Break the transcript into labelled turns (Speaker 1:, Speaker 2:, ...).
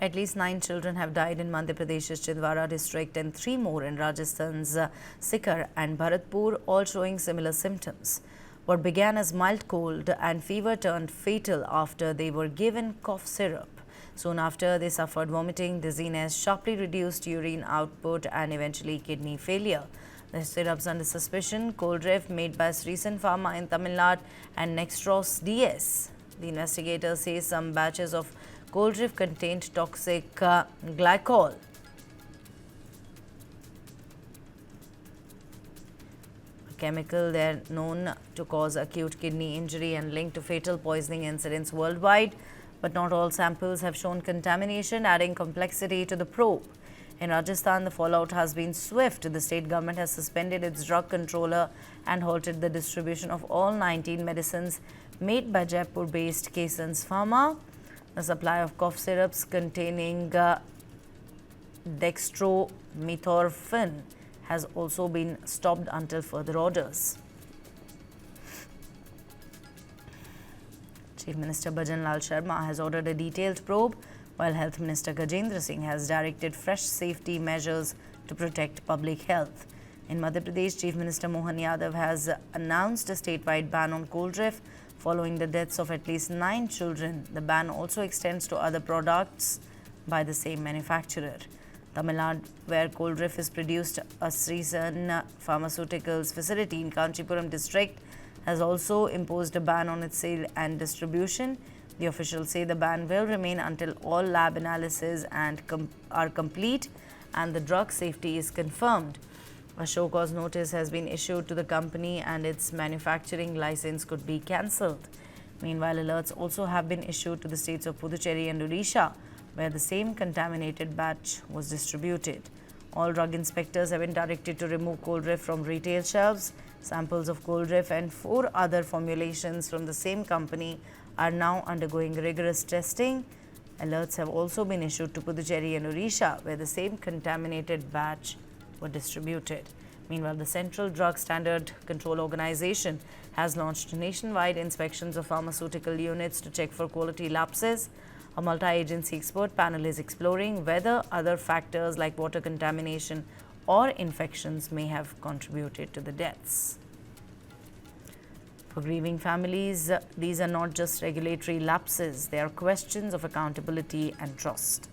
Speaker 1: At least 9 children have died in Madhya Pradesh's Chhindwara district and 3 more in Rajasthan's Sikar and Bharatpur, all showing similar symptoms. What began as mild cold and fever turned fatal after they were given cough syrup. Soon after, they suffered vomiting, dizziness, sharply reduced urine output and eventually kidney failure. The syrups under suspicion, Coldrif made by Sresan Pharma in Tamil Nadu and Nextros DS. The investigators say some batches of Coldrif contained toxic glycol. A chemical there known to cause acute kidney injury and linked to fatal poisoning incidents worldwide. But not all samples have shown contamination, adding complexity to the probe. In Rajasthan, the fallout has been swift. The state government has suspended its drug controller and halted the distribution of all 19 medicines made by Jaipur-based Sresan Pharma. The supply of cough syrups containing dextromethorphan has also been stopped until further orders. Chief Minister Bhajan Lal Sharma has ordered a detailed probe, while Health Minister Gajendra Singh has directed fresh safety measures to protect public health. In Madhya Pradesh, Chief Minister Mohan Yadav has announced a statewide ban on Coldrif following the deaths of at least 9 children. The ban also extends to other products by the same manufacturer. Tamil Nadu, where Coldrif is produced, a Sresan Pharmaceuticals facility in Kanchipuram district, has also imposed a ban on its sale and distribution. The officials say the ban will remain until all lab analyses are complete and the drug safety is confirmed. A show cause notice has been issued to the company and its manufacturing license could be cancelled. Meanwhile, alerts also have been issued to the states of Puducherry and Odisha, where the same contaminated batch was distributed. All drug inspectors have been directed to remove Coldrif from retail shelves. Samples of Coldrif and 4 other formulations from the same company are now undergoing rigorous testing. Alerts have also been issued to Puducherry and Odisha, where the same contaminated batch were distributed. Meanwhile, the Central Drug Standard Control Organization has launched nationwide inspections of pharmaceutical units to check for quality lapses. A multi-agency expert panel is exploring whether other factors like water contamination or infections may have contributed to the deaths. For grieving families, these are not just regulatory lapses, they are questions of accountability and trust.